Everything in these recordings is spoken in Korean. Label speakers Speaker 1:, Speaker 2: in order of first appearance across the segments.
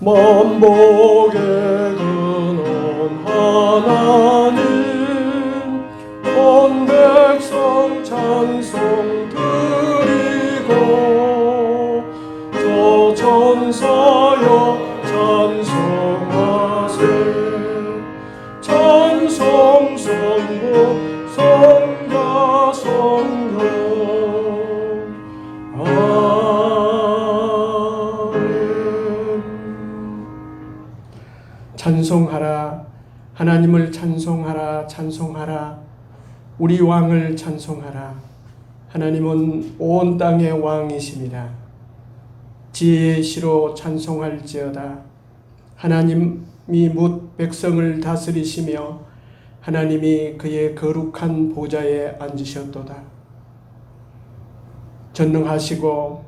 Speaker 1: 만복에 드는 하나님, 온 백성 찬송 드리고 저 천사여 찬송하세. 찬송 선고 성자 성령. 찬송하라, 하나님을 찬송하라, 찬송하라, 우리 왕을 찬송하라. 하나님은 온 땅의 왕이심이라. 지혜의 시로 찬송할지어다. 하나님이 뭇 백성을 다스리시며 하나님이 그의 거룩한 보좌에 앉으셨도다. 전능하시고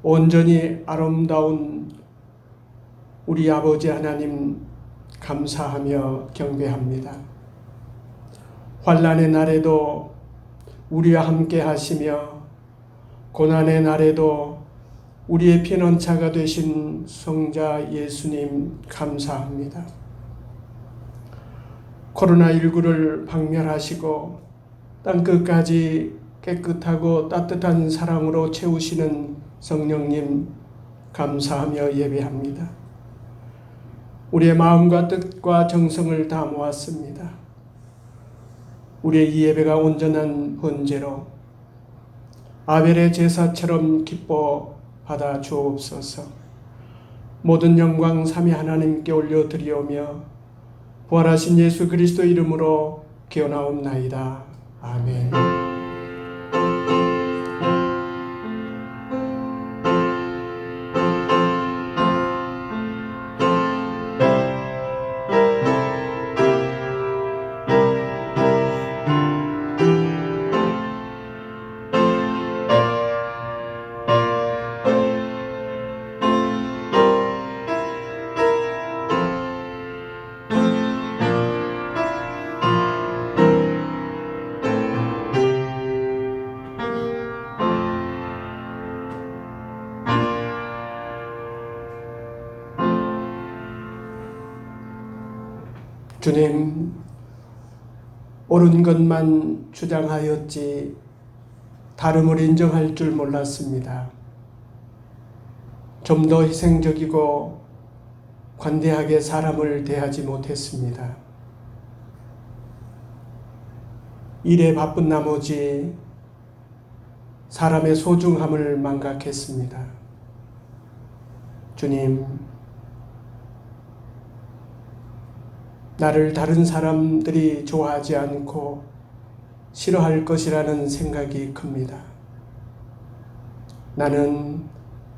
Speaker 1: 온전히 아름다운 우리 아버지 하나님, 감사하며 경배합니다. 환난의 날에도 우리와 함께 하시며 고난의 날에도 우리의 피난처가 되신 성자 예수님, 감사합니다. 코로나19를 박멸하시고 땅끝까지 깨끗하고 따뜻한 사랑으로 채우시는 성령님, 감사하며 예배합니다. 우리의 마음과 뜻과 정성을 다 모았습니다. 우리의 이 예배가 온전한 번제로 아벨의 제사처럼 기뻐 받아 주옵소서. 모든 영광 삼위 하나님께 올려드리오며 부활하신 예수 그리스도 이름으로 기원하옵나이다. 아멘. 주님, 옳은 것만 주장하였지 다름을 인정할 줄 몰랐습니다. 좀 더 희생적이고 관대하게 사람을 대하지 못했습니다. 일에 바쁜 나머지 사람의 소중함을 망각했습니다. 주님, 나를 다른 사람들이 좋아하지 않고 싫어할 것이라는 생각이 큽니다. 나는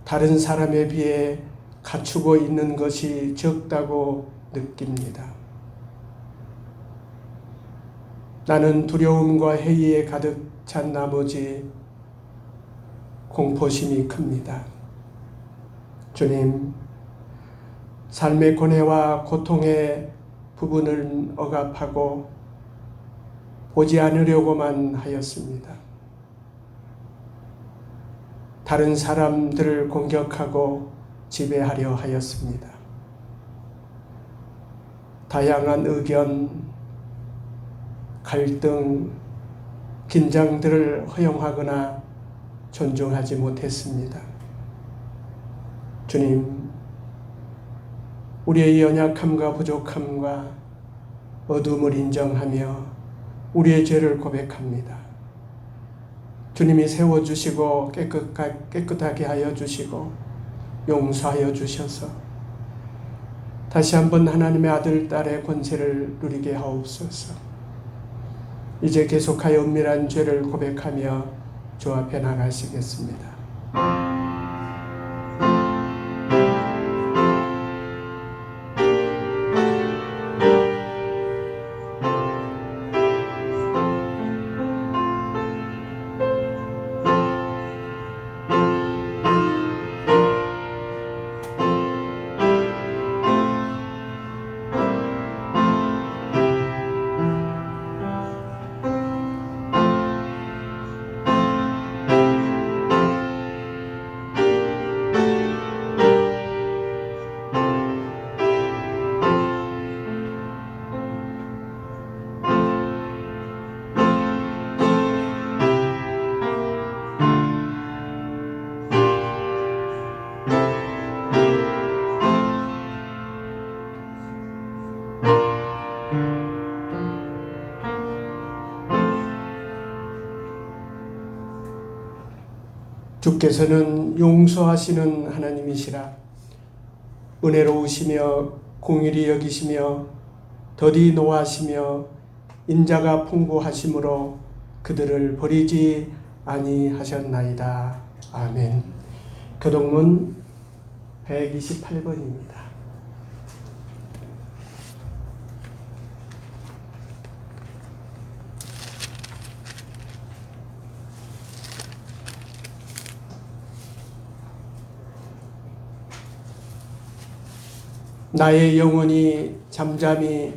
Speaker 1: 다른 사람에 비해 갖추고 있는 것이 적다고 느낍니다. 나는 두려움과 회의에 가득 찬 나머지 공포심이 큽니다. 주님, 삶의 고뇌와 고통의 부분을 억압하고 보지 않으려고만 하였습니다. 다른 사람들을 공격하고 지배하려 하였습니다. 다양한 의견, 갈등, 긴장들을 허용하거나 존중하지 못했습니다. 주님, 우리의 연약함과 부족함과 어둠을 인정하며 우리의 죄를 고백합니다. 주님이 세워주시고 깨끗하게 하여 주시고 용서하여 주셔서 다시 한번 하나님의 아들, 딸의 권세를 누리게 하옵소서. 이제 계속하여 은밀한 죄를 고백하며 주 앞에 나가시겠습니다. 주께서는 용서하시는 하나님이시라. 은혜로우시며 공의를 여기시며 더디 노하시며 인자가 풍부하심으로 그들을 버리지 아니하셨나이다. 아멘. 교동문 128번입니다. 나의 영혼이 잠잠히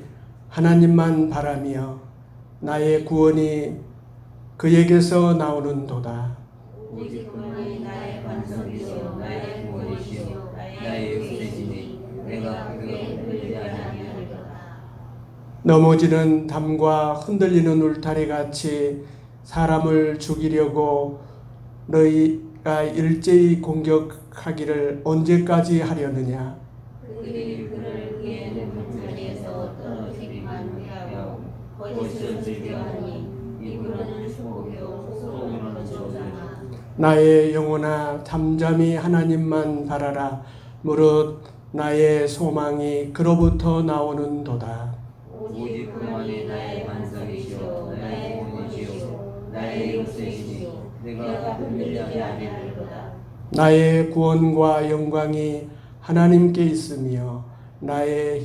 Speaker 1: 하나님만 바라며 나의 구원이 그에게서 나오는도다.
Speaker 2: 오직 그만이 나의 반석이시오 나의 구원이시오 나의 요새지니 내가 그에게 흔들리지 아니하리로다.
Speaker 1: 넘어지는 담과 흔들리는 울타리같이 사람을 죽이려고 너희가 일제히 공격하기를 언제까지 하려느냐.
Speaker 2: 그들이 그를 그의 높은 자리에서 떨어지기만 위하여 거짓을 즐겨하니 이구로는 축복이요 속으로는 저주나.
Speaker 1: 나의 영혼아 잠잠히 하나님만 바라라. 무릇 나의 소망이 그로부터 나오는도다.
Speaker 2: 오직 그만이 나의 반석이시오 나의 구원이시오 나의 요새시니 내가 흔들리지 아니하리로다.
Speaker 1: 나의 구원과 영광이 하나님께 있으며 나의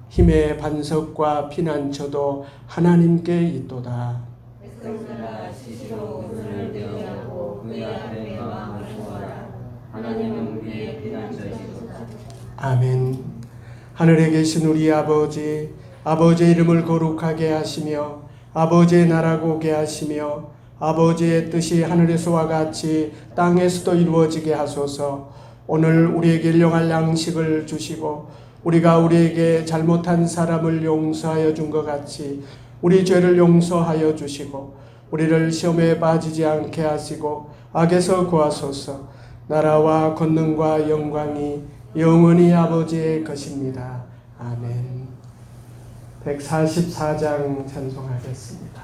Speaker 1: 힘의 반석과 피난처도 하나님께 있도다.
Speaker 2: 백성들아 스스로 웃음을 대하고 그의 앞에 마음을 모아라. 하나님은 우리의 피난처시도다.
Speaker 1: 아멘. 하늘에 계신 우리 아버지, 아버지의 이름을 거룩하게 하시며 아버지의 나라가 오게 하시며 아버지의 뜻이 하늘에서와 같이 땅에서도 이루어지게 하소서. 오늘 우리에게 일용할 양식을 주시고 우리가 우리에게 잘못한 사람을 용서하여 준 것 같이 우리 죄를 용서하여 주시고 우리를 시험에 빠지지 않게 하시고 악에서 구하소서. 나라와 권능과 영광이 영원히 아버지의 것입니다. 아멘. 144장 찬송하겠습니다.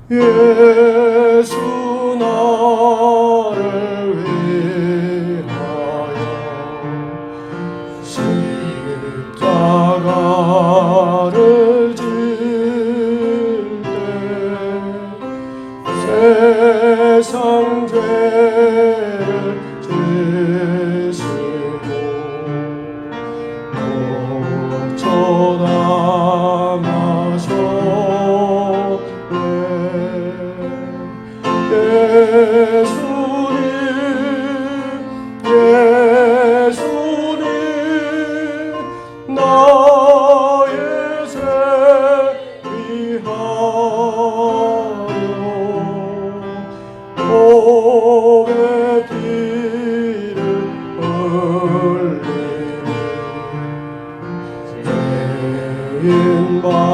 Speaker 1: 예수 나를 위하여 십자가를 질때 세상 죄를 지시고 예수님 나의 죄 위하여 몸에 피를 흘리니 죄인 받으소서.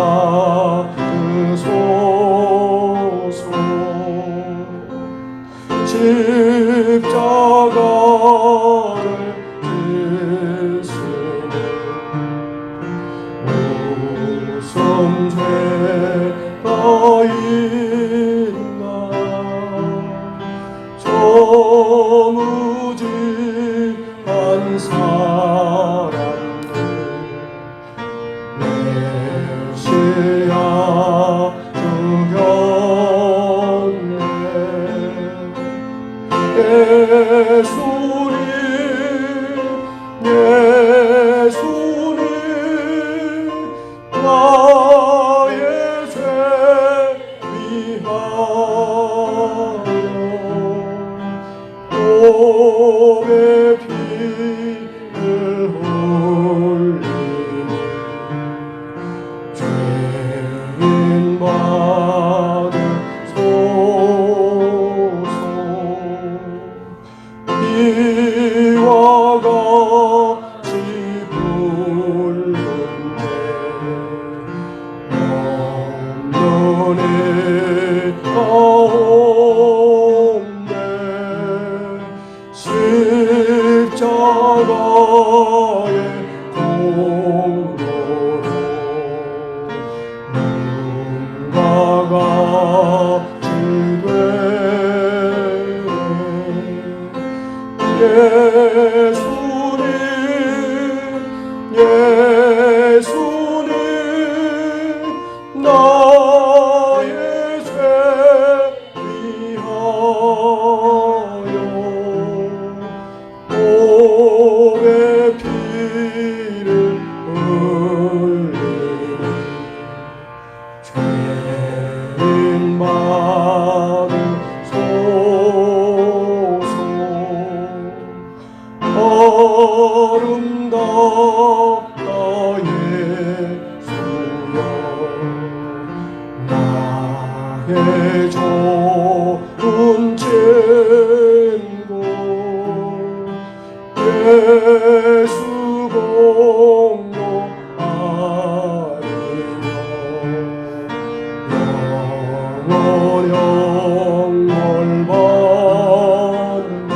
Speaker 1: 십자가를 지시는 무슨 죄가 있나. 저무지한 사람들 메시아 죽였네. 예수님 나의 죄 위하여 몸에 피를 흘리니 죄인 받으소서. 이와 같이 부르는데 영년의 가운데 십자가의 공로로 누군가가 예수님 예수님 나의 죄 위하여 몸의 피를 흘리니 죄인 받으소서. 아름답다 예수여 나의 좋은 친구 예수 공로 아니며 영원히 받네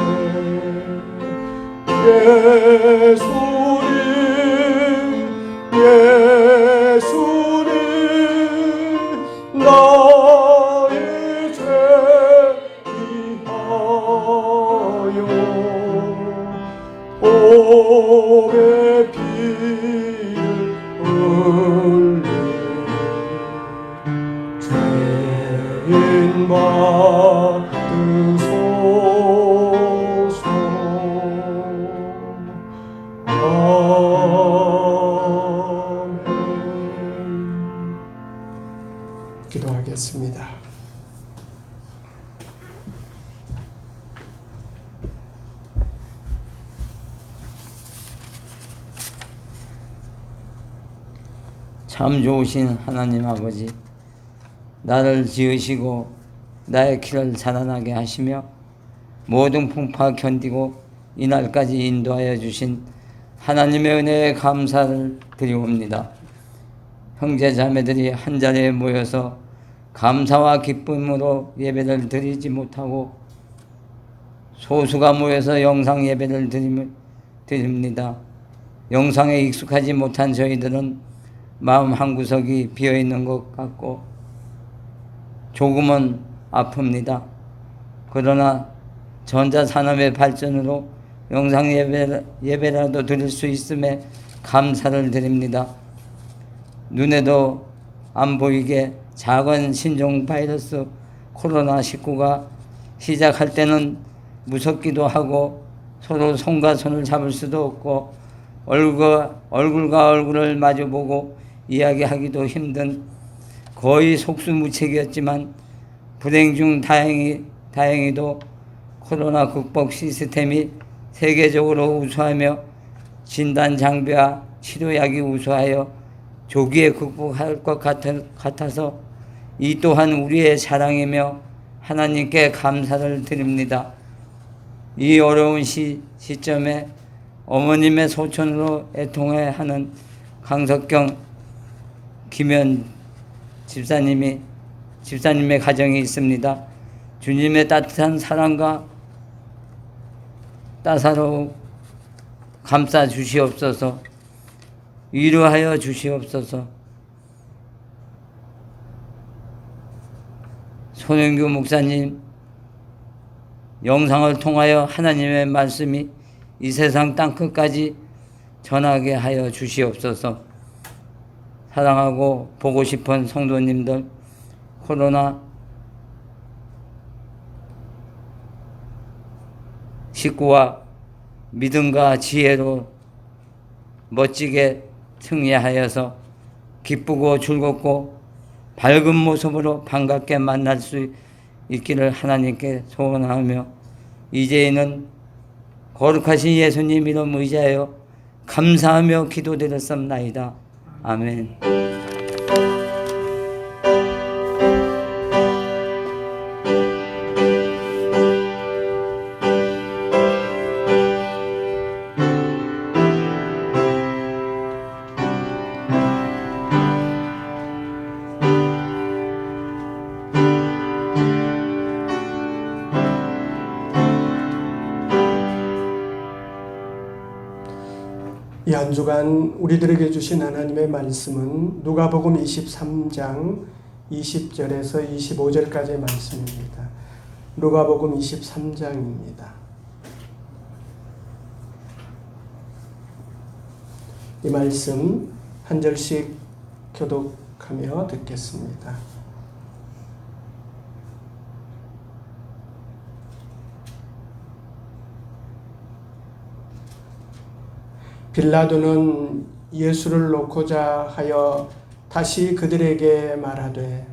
Speaker 1: 예수님 예수님 나의 죄 위하여 몸의 피를 흘리니 죄인 받으소서. 아멘. 기도하겠습니다.
Speaker 2: 참 좋으신 하나님 아버지, 나를 지으시고 나의 길을 자라나게 하시며 모든 풍파 견디고 이날까지 인도하여 주신 하나님의 은혜에 감사를 드리옵니다. 형제 자매들이 한자리에 모여서 감사와 기쁨으로 예배를 드리지 못하고 소수가 모여서 영상 예배를 드립니다. 영상에 익숙하지 못한 저희들은 마음 한구석이 비어있는 것 같고 조금은 아픕니다. 그러나 전자산업의 발전으로 영상 예배라도 드릴 수 있음에 감사를 드립니다. 눈에도 안 보이게 작은 신종 바이러스 코로나19가 시작할 때는 무섭기도 하고 서로 손과 손을 잡을 수도 없고 얼굴과 얼굴을 마주보고 이야기하기도 힘든 거의 속수무책이었지만 불행 중 다행히도 코로나 극복 시스템이 세계적으로 우수하며 진단 장비와 치료약이 우수하여 조기에 극복할 것 같아서 이 또한 우리의 자랑이며 하나님께 감사를 드립니다. 이 어려운 시점에 어머님의 소천으로 애통해하는 강석경 김현 집사님의 가정이 있습니다. 주님의 따뜻한 사랑과 따사로 감싸 주시옵소서. 위로하여 주시옵소서. 손영규 목사님 영상을 통하여 하나님의 말씀이 이 세상 땅끝까지 전하게 하여 주시옵소서. 사랑하고 보고 싶은 성도님들, 코로나 19와 믿음과 지혜로 멋지게 승리하여서 기쁘고 즐겁고 밝은 모습으로 반갑게 만날 수 있기를 하나님께 소원하며 이제는 거룩하신 예수님 이름 의지하여 감사하며 기도드렸습나이다. 아멘.
Speaker 1: 이 한 주간 우리들에게 주신 하나님의 말씀은 누가복음 23장 20절에서 25절까지의 말씀입니다. 누가복음 23장입니다. 이 말씀 한 절씩 교독하며 듣겠습니다. 빌라도는 예수를 놓고자 하여 다시 그들에게 말하되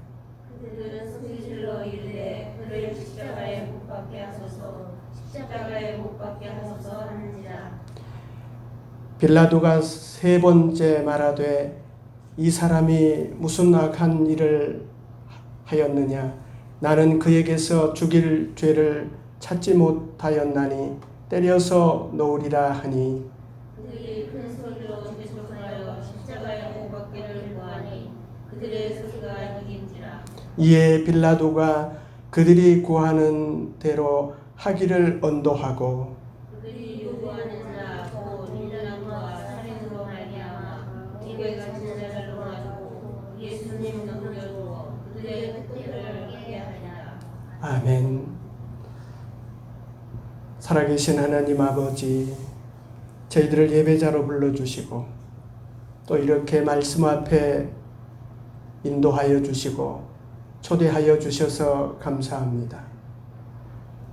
Speaker 3: 그들은 소리질러 이르되 그를 십자가에 못 박게 하소서 십자가에 못 박게 하소서 하는지라.
Speaker 1: 빌라도가 세 번째 말하되 이 사람이 무슨 악한 일을 하였느냐 나는 그에게서 죽일 죄를 찾지 못하였나니 때려서 놓으리라 하니
Speaker 3: 그들이 큰 소리로 재촉하여 십자가에 못 박기를 구하니 그들의 소리가 이긴지라.
Speaker 1: 이에 빌라도가 그들이 구하는 대로 하기를 언도하고
Speaker 3: 그들이 요구하는 자 곧 밀련함과 살인으로 말미암아 입에 갇힌 자를 놓아주고 예수님 넘겨주어 그들의 뜻대를 하게 하리라.
Speaker 1: 아멘. 살아계신 하나님 아버지, 저희들을 예배자로 불러주시고 또 이렇게 말씀 앞에 인도하여 주시고 초대하여 주셔서 감사합니다.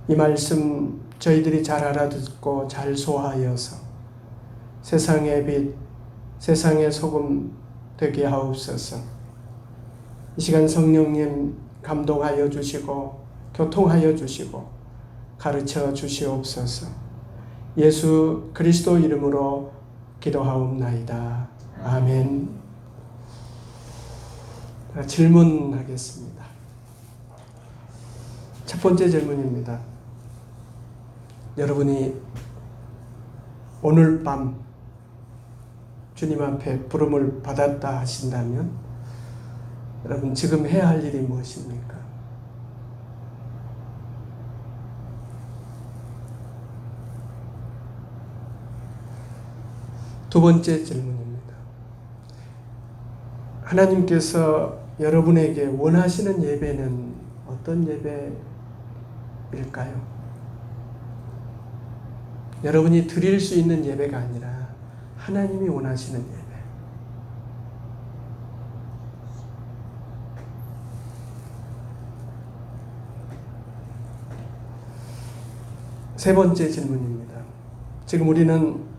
Speaker 1: 이 말씀 저희들이 잘 알아듣고 잘 소화하여서 세상의 빛, 세상의 소금 되게 하옵소서. 이 시간 성령님 감동하여 주시고 교통하여 주시고 가르쳐 주시옵소서. 예수 그리스도 이름으로 기도하옵나이다. 아멘. 질문하겠습니다. 첫 번째 질문입니다. 여러분이 오늘 밤 주님 앞에 부름을 받았다 하신다면 여러분 지금 해야 할 일이 무엇입니까? 두 번째 질문입니다. 하나님께서 여러분에게 원하시는 예배는 어떤 예배일까요? 여러분이 드릴 수 있는 예배가 아니라 하나님이 원하시는 예배. 세 번째 질문입니다. 지금 우리는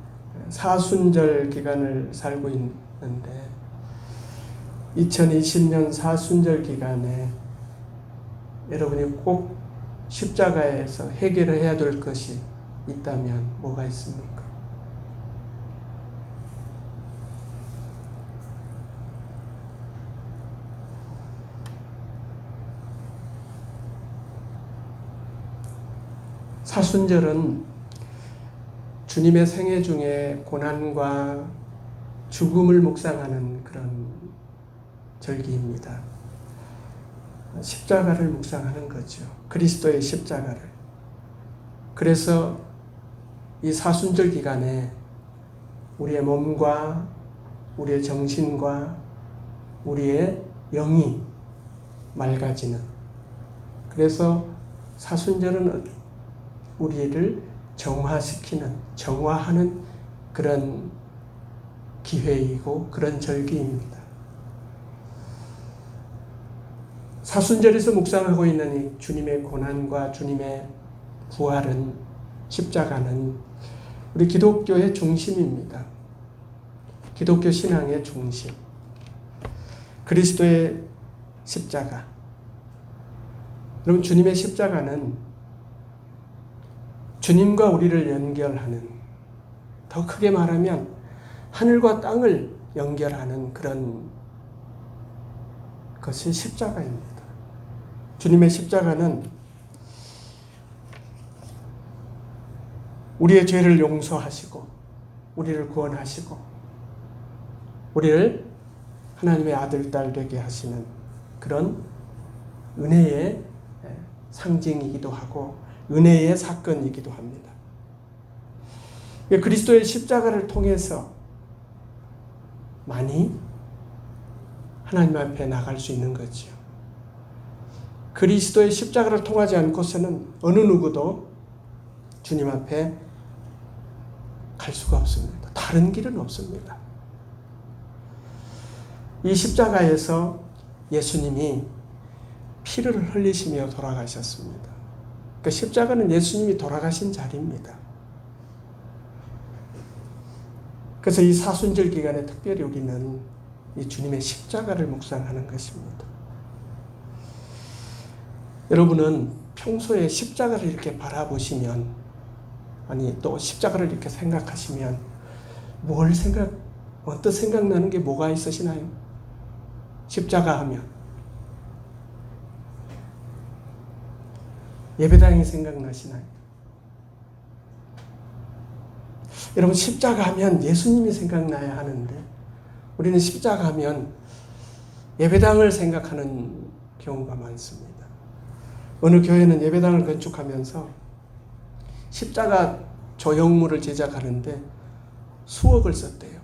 Speaker 1: 사순절 기간을 살고 있는데 2020년 사순절 기간에 여러분이 꼭 십자가에서 해결을 해야 될 것이 있다면 뭐가 있습니까? 사순절은 주님의 생애 중에 고난과 죽음을 묵상하는 그런 절기입니다. 십자가를 묵상하는 거죠. 그리스도의 십자가를. 그래서 이 사순절 기간에 우리의 몸과 우리의 정신과 우리의 영이 맑아지는, 그래서 사순절은 우리를 정화시키는, 정화하는 그런 기회이고 그런 절기입니다. 사순절에서 묵상하고 있는 이 주님의 고난과 주님의 부활은, 십자가는 우리 기독교의 중심입니다. 기독교 신앙의 중심. 그리스도의 십자가. 여러분, 주님의 십자가는 주님과 우리를 연결하는, 더 크게 말하면 하늘과 땅을 연결하는 그런 것이 십자가입니다. 주님의 십자가는 우리의 죄를 용서하시고 우리를 구원하시고 우리를 하나님의 아들, 딸 되게 하시는 그런 은혜의 상징이기도 하고 은혜의 사건이기도 합니다. 그리스도의 십자가를 통해서 많이 하나님 앞에 나갈 수 있는 거죠. 그리스도의 십자가를 통하지 않고서는 어느 누구도 주님 앞에 갈 수가 없습니다. 다른 길은 없습니다. 이 십자가에서 예수님이 피를 흘리시며 돌아가셨습니다. 그 십자가는 예수님이 돌아가신 자리입니다. 그래서 이 사순절 기간에 특별히 우리는 이 주님의 십자가를 묵상하는 것입니다. 여러분은 평소에 십자가를 이렇게 바라보시면, 아니 또 십자가를 이렇게 생각하시면 언뜻 생각나는 게 뭐가 있으시나요? 십자가 하면 예배당이 생각나시나요? 여러분, 십자가 하면 예수님이 생각나야 하는데 우리는 십자가 하면 예배당을 생각하는 경우가 많습니다. 어느 교회는 예배당을 건축하면서 십자가 조형물을 제작하는데 수억을 썼대요.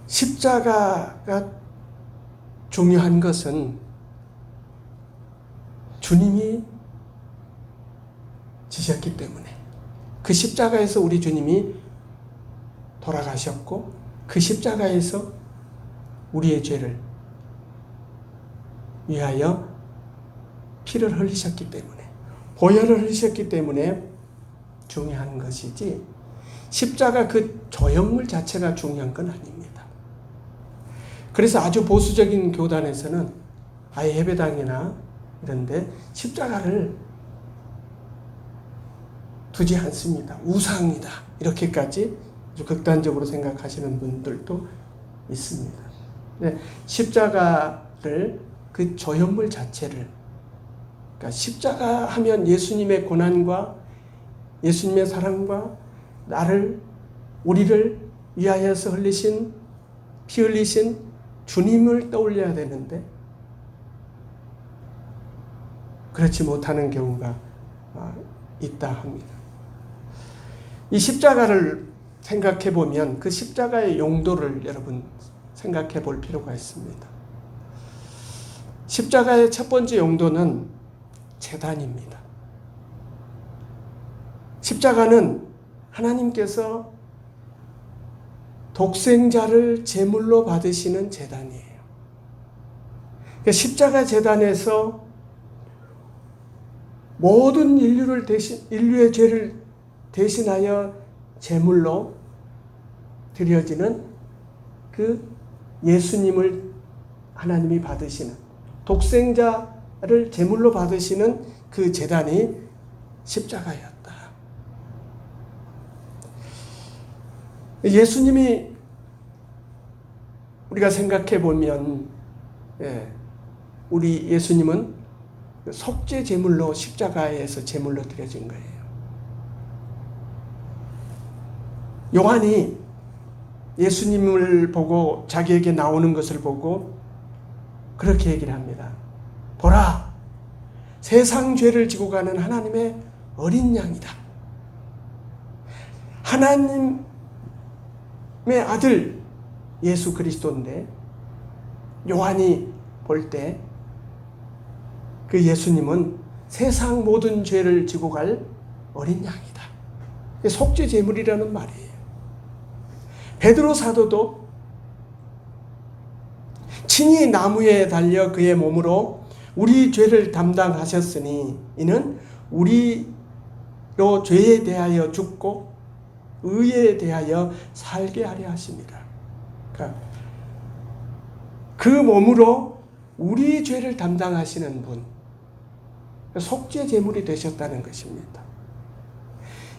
Speaker 1: 십자가가 중요한 것은 주님이 지셨기 때문에, 그 십자가에서 우리 주님이 돌아가셨고 그 십자가에서 우리의 죄를 위하여 피를 흘리셨기 때문에, 보혈을 흘리셨기 때문에 중요한 것이지, 십자가 그 조형물 자체가 중요한 건 아닙니다. 그래서 아주 보수적인 교단에서는 아예 예배당이나 이런데 십자가를 두지 않습니다. 우상이다, 이렇게까지 아주 극단적으로 생각하시는 분들도 있습니다. 네, 십자가를, 그 조형물 자체를, 그러니까 십자가 하면 예수님의 고난과 예수님의 사랑과 우리를 위하여서 흘리신, 피 흘리신 주님을 떠올려야 되는데 그렇지 못하는 경우가 있다 합니다. 이 십자가를 생각해 보면 그 십자가의 용도를 여러분 생각해 볼 필요가 있습니다. 십자가의 첫 번째 용도는 제단입니다. 십자가는 하나님께서 독생자를 제물로 받으시는 제단이에요. 그러니까 십자가 제단에서 모든 인류의 죄를 대신하여 제물로 드려지는 그 예수님을 하나님이 받으시는, 독생자를 제물로 받으시는 그 제단이 십자가였다. 예수님이 우리가 생각해 보면, 우리 예수님은 속죄 제물로 십자가에서 제물로 드려진 거예요. 요한이 예수님을 보고, 자기에게 나오는 것을 보고 그렇게 얘기를 합니다. 보라, 세상 죄를 지고 가는 하나님의 어린 양이다. 하나님의 아들 예수 그리스도인데, 요한이 볼 때 그 예수님은 세상 모든 죄를 지고 갈 어린 양이다. 속죄 제물이라는 말이에요. 베드로 사도도 친히 나무에 달려 그의 몸으로 우리 죄를 담당하셨으니 이는 우리로 죄에 대하여 죽고 의에 대하여 살게 하려 하십니다. 그러니까 그 몸으로 우리 죄를 담당하시는 분, 속죄 제물이 되셨다는 것입니다.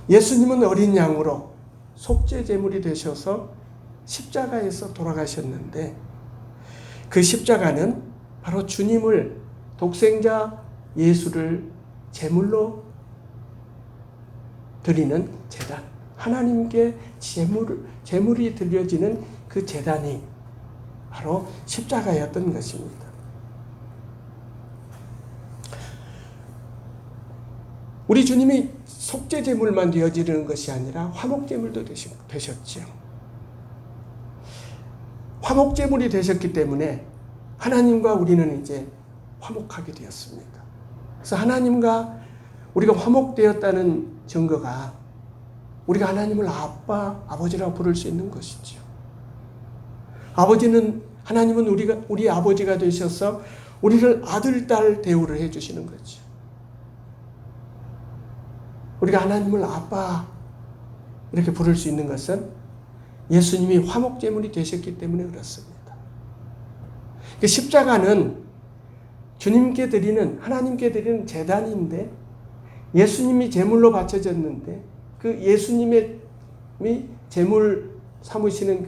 Speaker 1: 예수님은 어린 양으로 속죄 제물이 되셔서 십자가에서 돌아가셨는데, 그 십자가는 바로 주님을, 독생자 예수를 제물로 드리는 제단, 하나님께 제물이 드려지는 그 제단이 바로 십자가였던 것입니다. 우리 주님이 속죄 제물만 되어지는 것이 아니라 화목 제물도 되셨죠. 화목제물이 되셨기 때문에 하나님과 우리는 이제 화목하게 되었습니다. 그래서 하나님과 우리가 화목되었다는 증거가 우리가 하나님을 아빠, 아버지라고 부를 수 있는 것이죠. 하나님은 우리 아버지가 되셔서 우리를 아들, 딸 대우를 해주시는 거죠. 우리가 하나님을 아빠 이렇게 부를 수 있는 것은 예수님이 화목제물이 되셨기 때문에 그렇습니다. 십자가는 하나님께 드리는 제단인데 예수님이 제물로 바쳐졌는데 그 예수님의 제물 삼으시는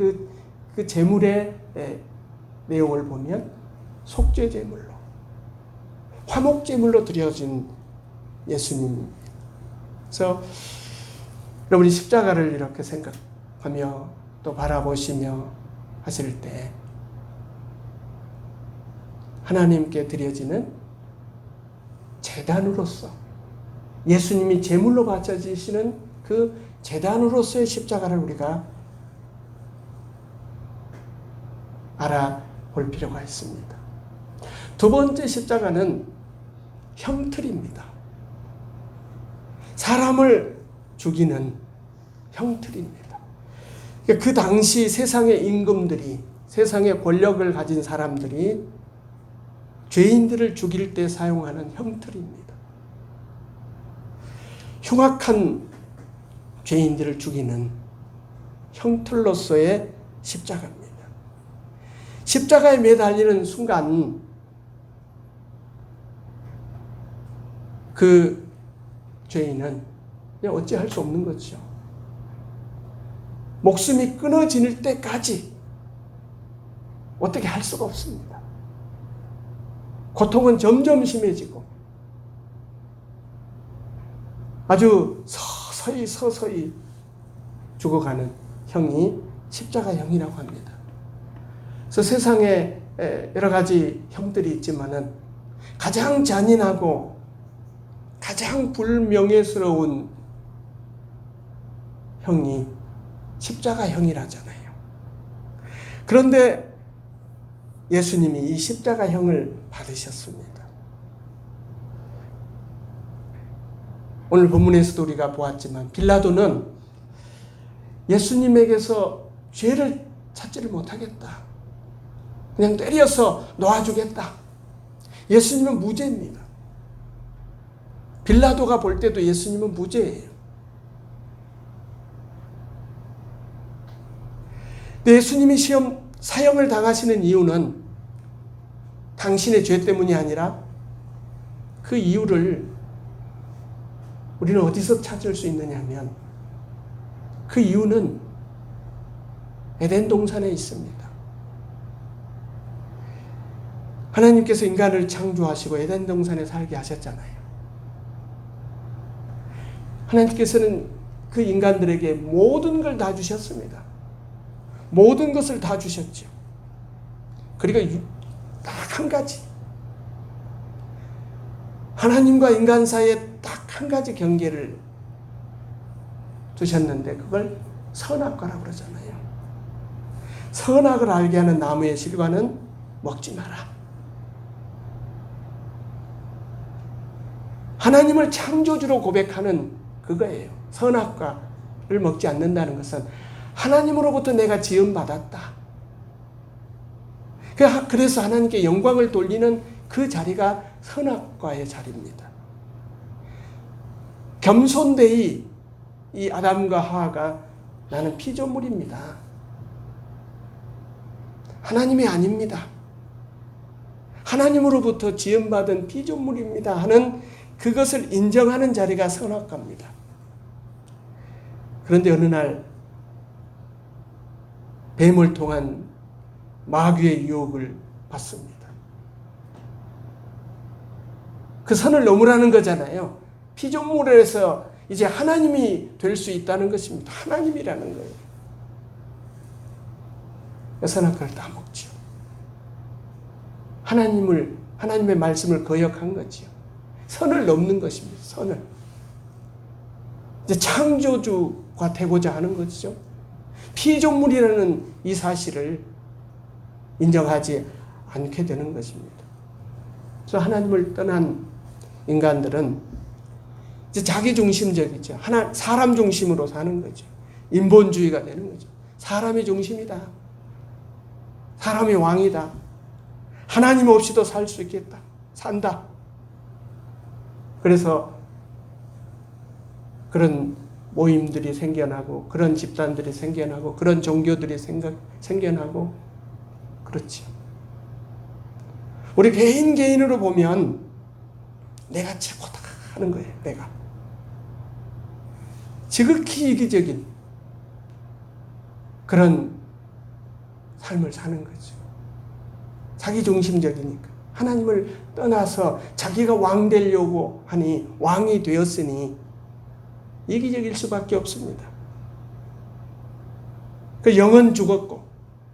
Speaker 1: 그 제물의 내용을 보면 속죄제물로, 화목제물로 드려진 예수님. 그래서 여러분이 십자가를 이렇게 생각하며 또 바라보시며 하실 때 하나님께 드려지는 제단으로서 예수님이 제물로 바쳐지시는 그 제단으로서의 십자가를 우리가 알아볼 필요가 있습니다. 두 번째 십자가는 형틀입니다. 사람을 죽이는 형틀입니다. 그 당시 세상의 임금들이, 세상의 권력을 가진 사람들이 죄인들을 죽일 때 사용하는 형틀입니다. 흉악한 죄인들을 죽이는 형틀로서의 십자가입니다. 십자가에 매달리는 순간 그 죄인은 그냥 어찌할 수 없는 거죠. 목숨이 끊어질 때까지 어떻게 할 수가 없습니다. 고통은 점점 심해지고 아주 서서히 죽어가는 형이 십자가형이라고 합니다. 그래서 세상에 여러 가지 형들이 있지만은 가장 잔인하고 가장 불명예스러운 형이 십자가형이라잖아요. 그런데 예수님이 이 십자가형을 받으셨습니다. 오늘 본문에서도 우리가 보았지만 빌라도는 예수님에게서 죄를 찾지를 못하겠다. 그냥 때려서 놓아주겠다. 예수님은 무죄입니다. 빌라도가 볼 때도 예수님은 무죄예요. 예수님이 사형을 당하시는 이유는 당신의 죄 때문이 아니라 그 이유를 우리는 어디서 찾을 수 있느냐 하면 그 이유는 에덴 동산에 있습니다. 하나님께서 인간을 창조하시고 에덴 동산에 살게 하셨잖아요. 하나님께서는 그 인간들에게 모든 걸 다 주셨습니다. 모든 것을 다 주셨죠. 그리고 딱 한 가지, 하나님과 인간 사이에 딱 한 가지 경계를 두셨는데 그걸 선악과라고 그러잖아요. 선악을 알게 하는 나무의 실과는 먹지 마라. 하나님을 창조주로 고백하는 그거예요. 선악과를 먹지 않는다는 것은 하나님으로부터 내가 지음받았다. 그래서 하나님께 영광을 돌리는 그 자리가 선악과의 자리입니다. 겸손되이 이 아담과 하와가 나는 피조물입니다. 하나님이 아닙니다. 하나님으로부터 지음받은 피조물입니다 하는 그것을 인정하는 자리가 선악과입니다. 그런데 어느 날 뱀을 통한 마귀의 유혹을 받습니다. 그 선을 넘으라는 거잖아요. 피조물에서 이제 하나님이 될 수 있다는 것입니다. 하나님이라는 거예요. 선악과를 다 먹죠. 하나님의 말씀을 거역한 거죠. 선을 넘는 것입니다. 선을. 이제 창조주가 되고자 하는 것이죠. 피조물이라는 이 사실을 인정하지 않게 되는 것입니다. 그래서 하나님을 떠난 인간들은 이제 자기중심적이죠. 사람 중심으로 사는 거죠. 인본주의가 되는 거죠. 사람이 중심이다. 사람이 왕이다. 하나님 없이도 살 수 있겠다. 산다. 그래서 그런 모임들이 생겨나고 그런 집단들이 생겨나고 그런 종교들이 생겨나고 그렇죠. 우리 개인으로 보면 내가 최고다 하는 거예요. 내가. 지극히 이기적인 그런 삶을 사는 거죠. 자기중심적이니까. 하나님을 떠나서 자기가 왕 되려고 하니 왕이 되었으니 이기적일 수밖에 없습니다. 그 영은 죽었고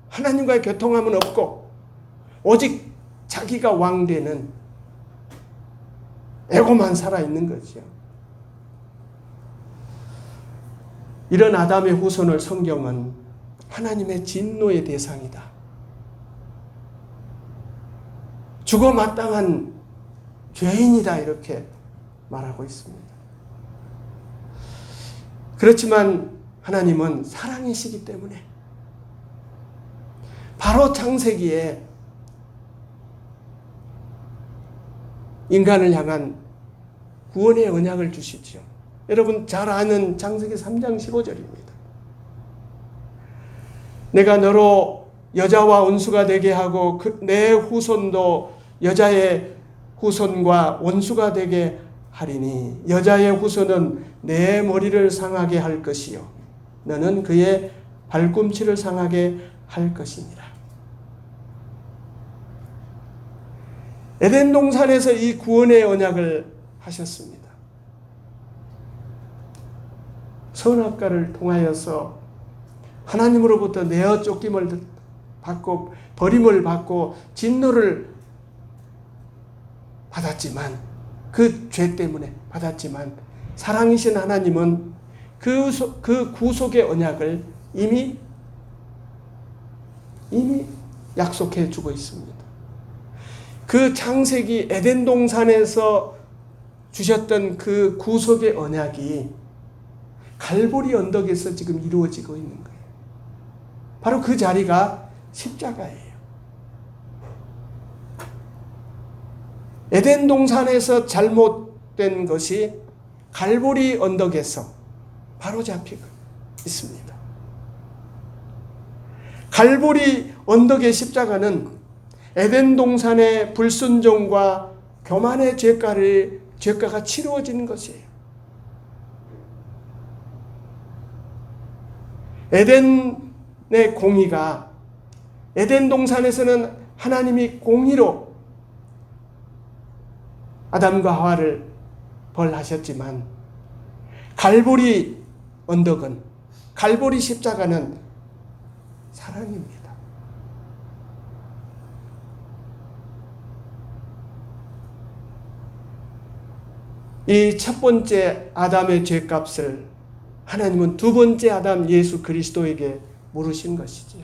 Speaker 1: 하나님과의 교통함은 없고 오직 자기가 왕 되는 에고만 살아있는 거죠. 이런 아담의 후손을 성경은 하나님의 진노의 대상이다. 죽어 마땅한 죄인이다 이렇게 말하고 있습니다. 그렇지만 하나님은 사랑이시기 때문에 바로 창세기에 인간을 향한 구원의 언약을 주시죠. 여러분 잘 아는 창세기 3장 15절입니다. 내가 너로 여자와 원수가 되게 하고 내 후손도 여자의 후손과 원수가 되게 하리니 여자의 후손은 내 머리를 상하게 할 것이요 너는 그의 발꿈치를 상하게 할 것이니라. 에덴 동산에서 이 구원의 언약을 하셨습니다. 선악과를 통하여서 하나님으로부터 내어 쫓김을 받고 버림을 받고 진노를 받았지만 그 죄 때문에 받았지만 사랑이신 하나님은 그 구속의 언약을 이미 약속해 주고 있습니다. 그 창세기 에덴 동산에서 주셨던 그 구속의 언약이 갈보리 언덕에서 지금 이루어지고 있는 거예요. 바로 그 자리가 십자가예요. 에덴 동산에서 잘못된 것이 갈보리 언덕에서 바로 잡히고 있습니다. 갈보리 언덕의 십자가는 에덴 동산의 불순종과 교만의 죄가가 치루어지는 것이에요. 에덴의 공의가 에덴 동산에서는 하나님이 공의로 아담과 하와를 벌하셨지만 갈보리 언덕은 갈보리 십자가는 사랑입니다. 이 첫 번째 아담의 죄값을 하나님은 두 번째 아담 예수 그리스도에게 물으신 것이지요.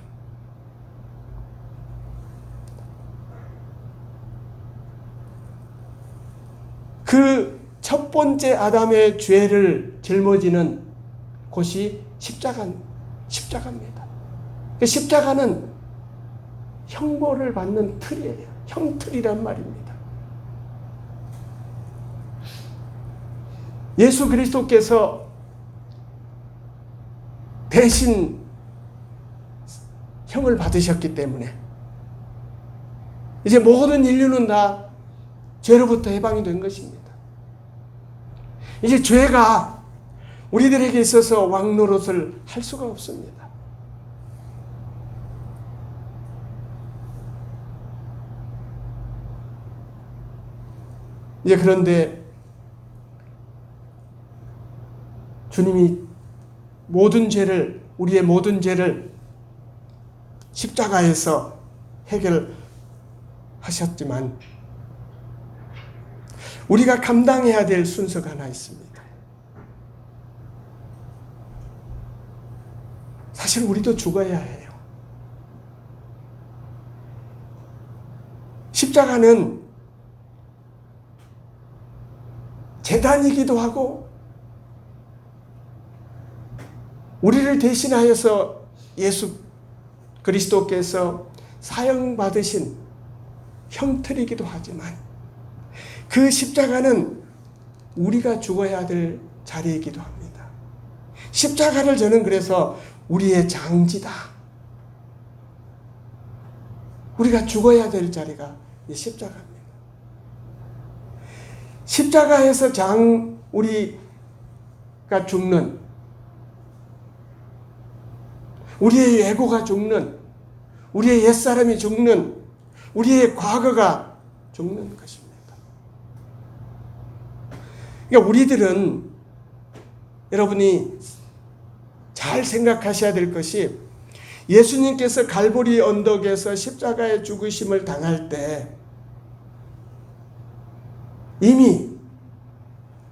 Speaker 1: 그 첫 번째 아담의 죄를 짊어지는 곳이 십자가입니다. 십자가는 형벌을 받는 틀이에요. 형틀이란 말입니다. 예수 그리스도께서 대신 형을 받으셨기 때문에 이제 모든 인류는 다 죄로부터 해방이 된 것입니다. 이제 죄가 우리들에게 있어서 왕노릇을 할 수가 없습니다. 이제 그런데 주님이 우리의 모든 죄를 십자가에서 해결하셨지만 우리가 감당해야 될 순서가 하나 있습니다. 사실 우리도 죽어야 해요. 십자가는 재단이기도 하고 우리를 대신하여서 예수 그리스도께서 사형받으신 형틀이기도 하지만 그 십자가는 우리가 죽어야 될 자리이기도 합니다. 십자가를 저는 그래서 우리의 장지다. 우리가 죽어야 될 자리가 이 십자가입니다. 십자가에서 우리가 죽는, 우리의 에고가 죽는, 우리의 옛사람이 죽는, 우리의 과거가 죽는 것입니다. 그러니까 우리들은 여러분이 잘 생각하셔야 될 것이 예수님께서 갈보리 언덕에서 십자가의 죽으심을 당할 때 이미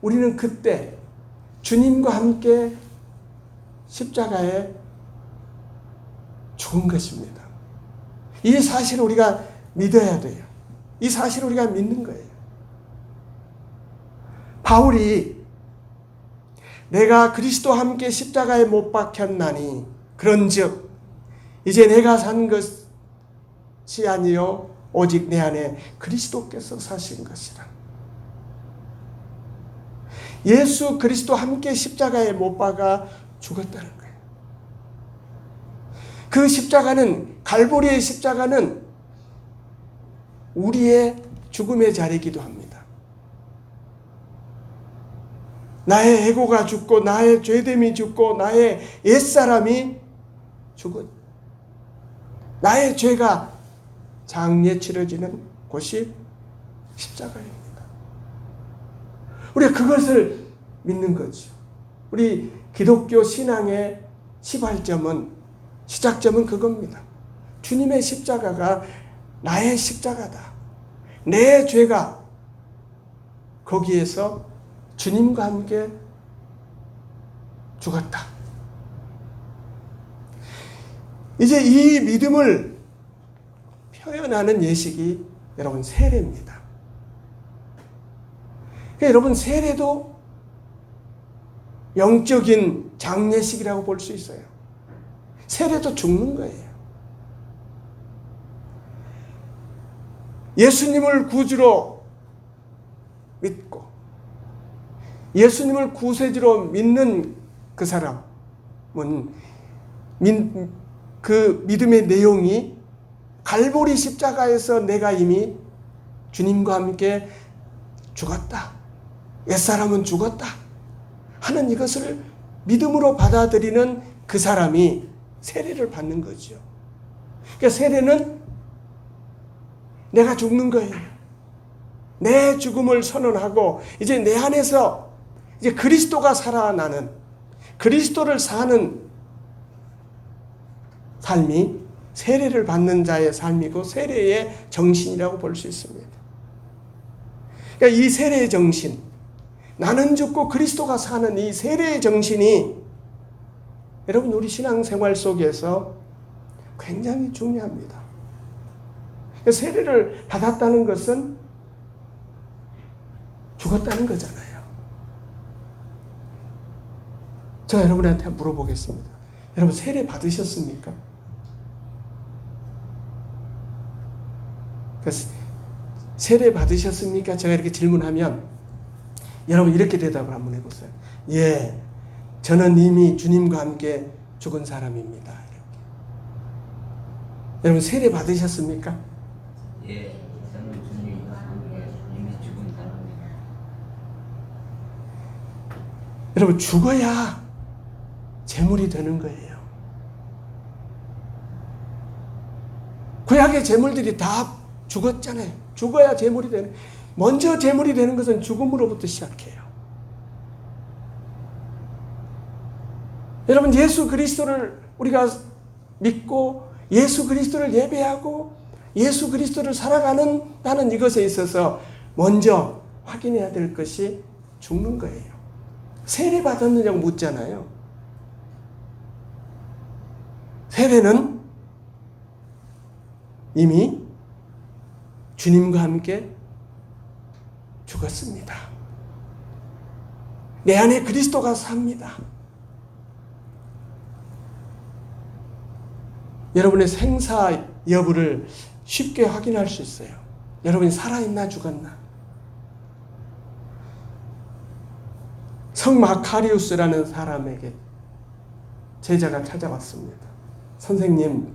Speaker 1: 우리는 그때 주님과 함께 십자가에 죽은 것입니다. 이 사실을 우리가 믿어야 돼요. 이 사실을 우리가 믿는 거예요. 바울이 내가 그리스도와 함께 십자가에 못 박혔나니 그런즉 이제 내가 산 것이 아니요 오직 내 안에 그리스도께서 사신 것이라. 예수 그리스도와 함께 십자가에 못 박아 죽었다는 거예요. 그 십자가는, 갈보리의 십자가는 우리의 죽음의 자리이기도 합니다. 나의 에고가 죽고 나의 죄됨이 죽고 나의 옛사람이 죽은, 나의 죄가 장례 치러지는 곳이 십자가입니다. 우리가 그것을 믿는 거죠. 우리 기독교 신앙의 시작점은 그겁니다. 주님의 십자가가 나의 십자가다. 내 죄가 거기에서 주님과 함께 죽었다. 이제 이 믿음을 표현하는 예식이 여러분 세례입니다. 그러니까 여러분 세례도 영적인 장례식이라고 볼 수 있어요. 세례도 죽는 거예요. 예수님을 구주로 믿고 예수님을 구세주로 믿는 그 사람은 그 믿음의 내용이 갈보리 십자가에서 내가 이미 주님과 함께 죽었다. 옛사람은 죽었다. 하는 이것을 믿음으로 받아들이는 그 사람이 세례를 받는 거죠. 그러니까 세례는 내가 죽는 거예요. 내 죽음을 선언하고 이제 내 안에서 이제 그리스도가 살아나는, 그리스도를 사는 삶이 세례를 받는 자의 삶이고 세례의 정신이라고 볼 수 있습니다. 그러니까 이 세례의 정신, 나는 죽고 그리스도가 사는 이 세례의 정신이 여러분 우리 신앙생활 속에서 굉장히 중요합니다. 세례를 받았다는 것은 죽었다는 거잖아요. 제가 여러분한테 물어보겠습니다. 여러분 세례 받으셨습니까? 세례 받으셨습니까? 제가 이렇게 질문하면 여러분 이렇게 대답을 한번 해보세요. 예, 저는 이미 주님과 함께 죽은 사람입니다. 이렇게. 여러분 세례 받으셨습니까?
Speaker 2: 예, 저는 주님과 함께 이미 죽은 사람입니다.
Speaker 1: 여러분 죽어야 제물이 되는 거예요. 구약의 제물들이 다 죽었잖아요. 죽어야 제물이 되는. 먼저 제물이 되는 것은 죽음으로부터 시작해요. 여러분 예수 그리스도를 우리가 믿고 예수 그리스도를 예배하고 예수 그리스도를 살아가는 이것에 있어서 먼저 확인해야 될 것이 죽는 거예요. 세례 받았느냐고 묻잖아요. 세례는 이미 주님과 함께 죽었습니다. 내 안에 그리스도가 삽니다. 여러분의 생사 여부를 쉽게 확인할 수 있어요. 여러분이 살아있나 죽었나. 성 마카리우스라는 사람에게 제자가 찾아왔습니다. 선생님,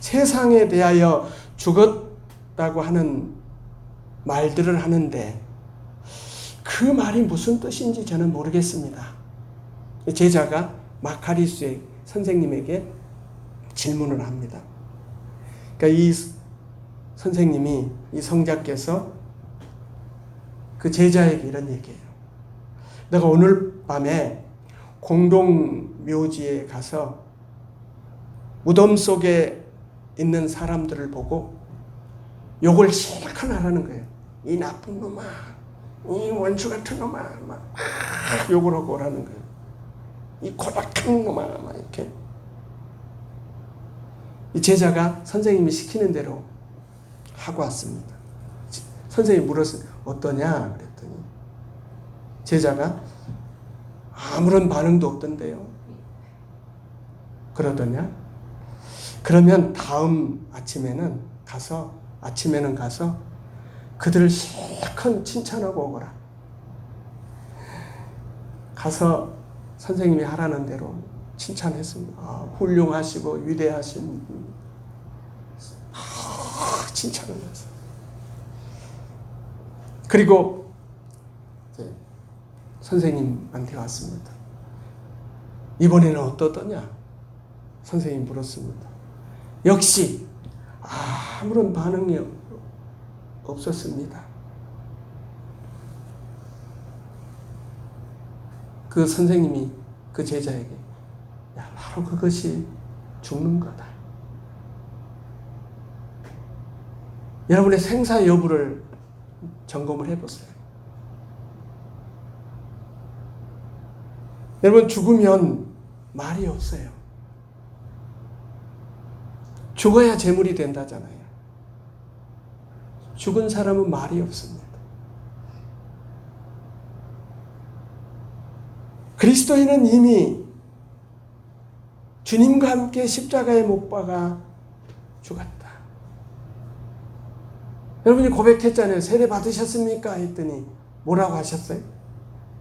Speaker 1: 세상에 대하여 죽었다고 하는 말들을 하는데 그 말이 무슨 뜻인지 저는 모르겠습니다. 제자가 마카리우스의 선생님에게 질문을 합니다. 그러니까 이 선생님이, 이 성자께서 그 제자에게 이런 얘기해요. 내가 오늘 밤에 공동묘지에 가서 무덤 속에 있는 사람들을 보고 욕을 실컷 하라는 거예요. 이 나쁜 놈아, 이 원수 같은 놈아, 막 욕을 하고 오라는 거예요. 이 고박한 놈아, 막 이렇게. 이 제자가 선생님이 시키는 대로 하고 왔습니다. 선생님이 물었어요. 어떠냐? 그랬더니 제자가 아무런 반응도 없던데요. 그러더냐? 그러면 다음 아침에는 가서 그들을 실컷 칭찬하고 오거라. 가서 선생님이 하라는 대로 칭찬했습니다. 훌륭하시고 위대하신 칭찬을 했어요. 그리고 선생님한테 왔습니다. 이번에는 어떠더냐? 선생님이 물었습니다. 역시 아무런 반응이 없었습니다. 그 선생님이 그 제자에게 바로 그것이 죽는 거다. 여러분의 생사 여부를 점검을 해보세요. 여러분, 죽으면 말이 없어요. 죽어야 재물이 된다잖아요. 죽은 사람은 말이 없습니다. 그리스도인은 이미 주님과 함께 십자가에 못 박아 죽었다. 여러분이 고백했잖아요. 세례 받으셨습니까? 했더니 뭐라고 하셨어요?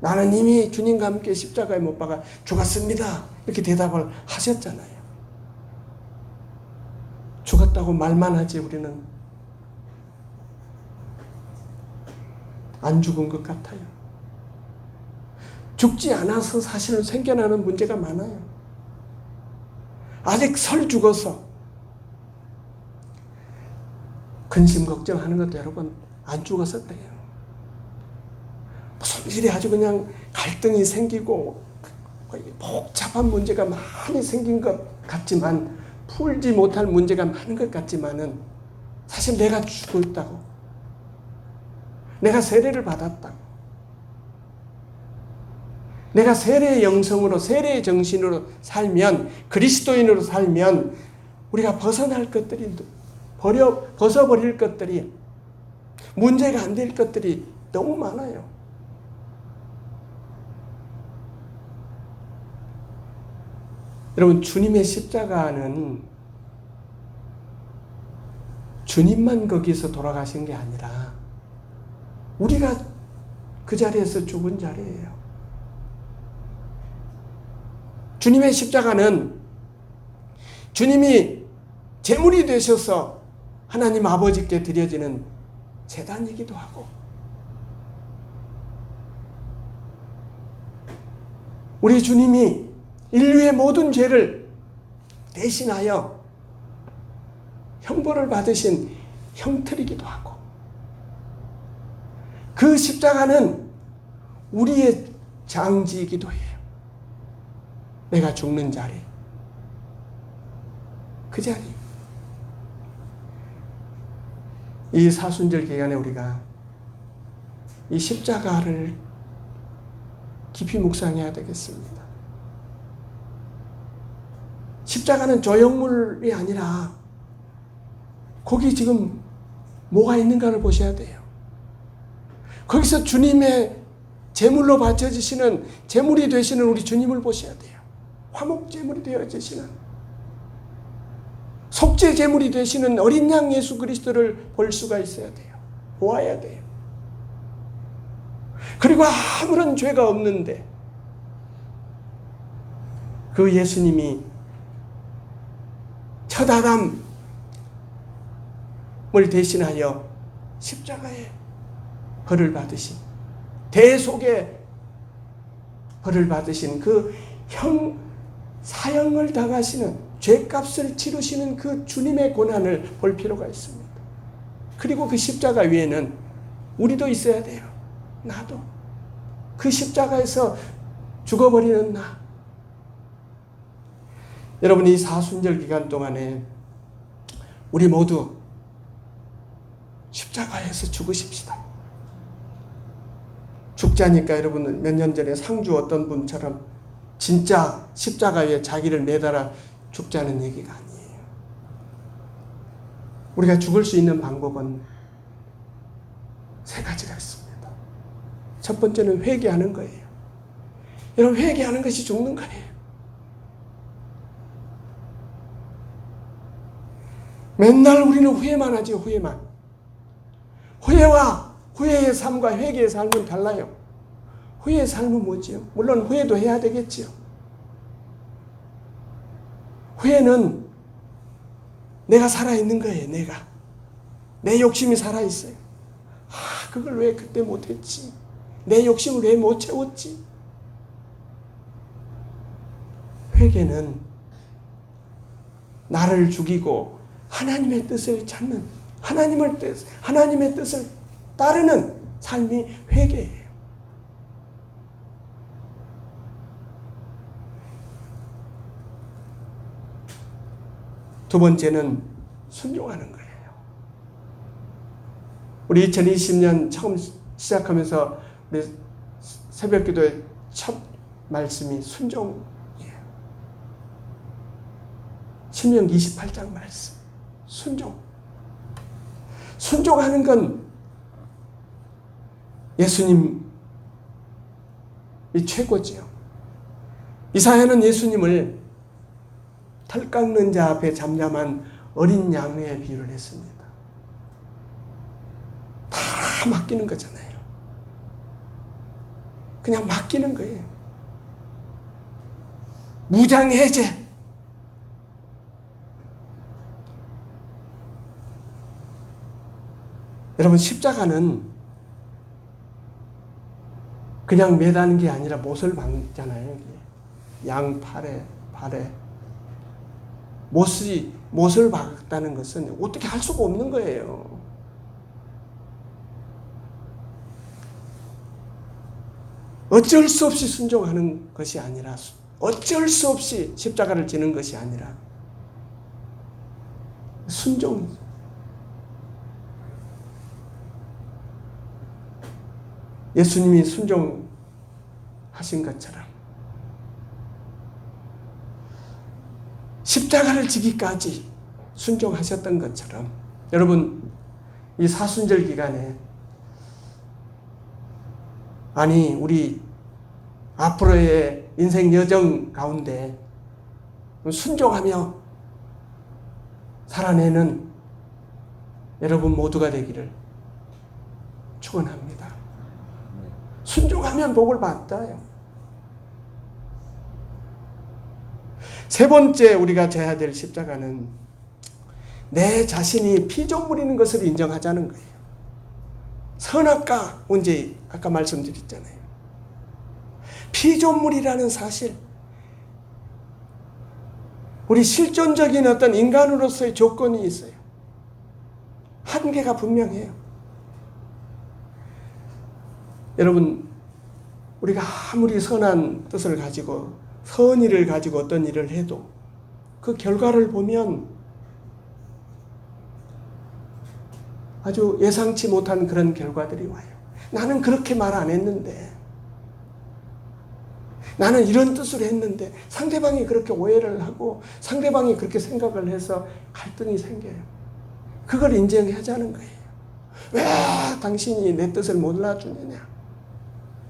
Speaker 1: 나는 이미 주님과 함께 십자가에 못 박아 죽었습니다. 이렇게 대답을 하셨잖아요. 죽었다고 말만 하지 우리는 안 죽은 것 같아요. 죽지 않아서 사실은 생겨나는 문제가 많아요. 아직 설 죽어서 근심 걱정하는 것도 여러분 안 죽어서 그래요. 무슨 일이 아주 그냥 갈등이 생기고 복잡한 문제가 많이 생긴 것 같지만, 풀지 못할 문제가 많은 것 같지만은 사실 내가 죽었다고, 내가 세례를 받았다고, 내가 세례의 영성으로, 세례의 정신으로 살면, 그리스도인으로 살면 우리가 벗어날 것들이, 벗어버릴 것들이, 문제가 안 될 것들이 너무 많아요. 여러분, 주님의 십자가는 주님만 거기서 돌아가신 게 아니라 우리가 그 자리에서 죽은 자리예요. 주님의 십자가는 주님이 제물이 되셔서 하나님 아버지께 드려지는 제단이기도 하고, 우리 주님이 인류의 모든 죄를 대신하여 형벌을 받으신 형틀이기도 하고, 그 십자가는 우리의 장지이기도 해요. 내가 죽는 자리, 그 자리. 이 사순절 기간에 우리가 이 십자가를 깊이 묵상해야 되겠습니다. 십자가는 조형물이 아니라 거기 지금 뭐가 있는가를 보셔야 돼요. 거기서 주님의 제물로 바쳐지시는, 제물이 되시는 우리 주님을 보셔야 돼요. 화목 제물이 되어지시는, 속죄 제물이 되시는 어린 양 예수 그리스도를 볼 수가 있어야 돼요. 보아야 돼요. 그리고 아무런 죄가 없는데 그 예수님이 첫 아담을 대신하여 십자가에 벌을 받으신, 대속의 벌을 받으신 그 사형을 당하시는, 죄값을 치르시는 그 주님의 고난을 볼 필요가 있습니다. 그리고 그 십자가 위에는 우리도 있어야 돼요. 나도. 그 십자가에서 죽어버리는 나. 여러분, 이 사순절 기간 동안에 우리 모두 십자가에서 죽으십시다. 죽자니까 여러분, 몇 년 전에 상주 어떤 분처럼 진짜 십자가에 자기를 매달아 죽자는 얘기가 아니에요. 우리가 죽을 수 있는 방법은 세 가지가 있습니다. 첫 번째는 회개하는 거예요. 여러분, 회개하는 것이 죽는 거예요. 맨날 우리는 후회만 하죠. 후회만. 후회와 후회의 삶과 회개의 삶은 달라요. 후회의 삶은 뭐지요? 물론 후회도 해야 되겠지요. 후회는 내가 살아있는 거예요. 내 욕심이 살아있어요. 그걸 왜 그때 못했지? 내 욕심을 왜 못 채웠지? 회개는 나를 죽이고 하나님의 뜻을 찾는, 하나님의 뜻을 따르는 삶이 회개예요. 두 번째는 순종하는 거예요. 우리 2020년 처음 시작하면서 우리 새벽기도의 첫 말씀이 순종이에요. 신명기 28장 말씀. 순종하는 건 예수님이 최고지요. 이사야는 예수님을 털 깎는 자 앞에 잠잠한 어린 양에 비유를 했습니다. 다 맡기는 거잖아요. 그냥 맡기는 거예요. 무장해제. 여러분, 십자가는 그냥 매다는 게 아니라 못을 박잖아요. 양 발에 못을 박다는 것은 어떻게 할 수가 없는 거예요. 어쩔 수 없이 순종하는 것이 아니라, 어쩔 수 없이 십자가를 지는 것이 아니라 순종이죠. 예수님이 순종하신 것처럼 십자가를 지기까지 순종하셨던 것처럼, 여러분, 이 사순절 기간에, 아니 우리 앞으로의 인생 여정 가운데 순종하며 살아내는 여러분 모두가 되기를 축원합니다. 순종하면 복을 받아요. 세 번째 우리가 져야 될 십자가는 내 자신이 피조물인 것을 인정하자는 거예요. 선악과 문제, 아까 말씀드렸잖아요. 피조물이라는 사실, 우리 실존적인 어떤 인간으로서의 조건이 있어요. 한계가 분명해요. 여러분, 우리가 아무리 선한 뜻을 가지고 선의를 가지고 어떤 일을 해도 그 결과를 보면 아주 예상치 못한 그런 결과들이 와요. 나는 그렇게 말 안 했는데, 나는 이런 뜻으로 했는데, 상대방이 그렇게 오해를 하고 상대방이 그렇게 생각을 해서 갈등이 생겨요. 그걸 인정하자는 거예요. 왜 당신이 내 뜻을 몰라주느냐?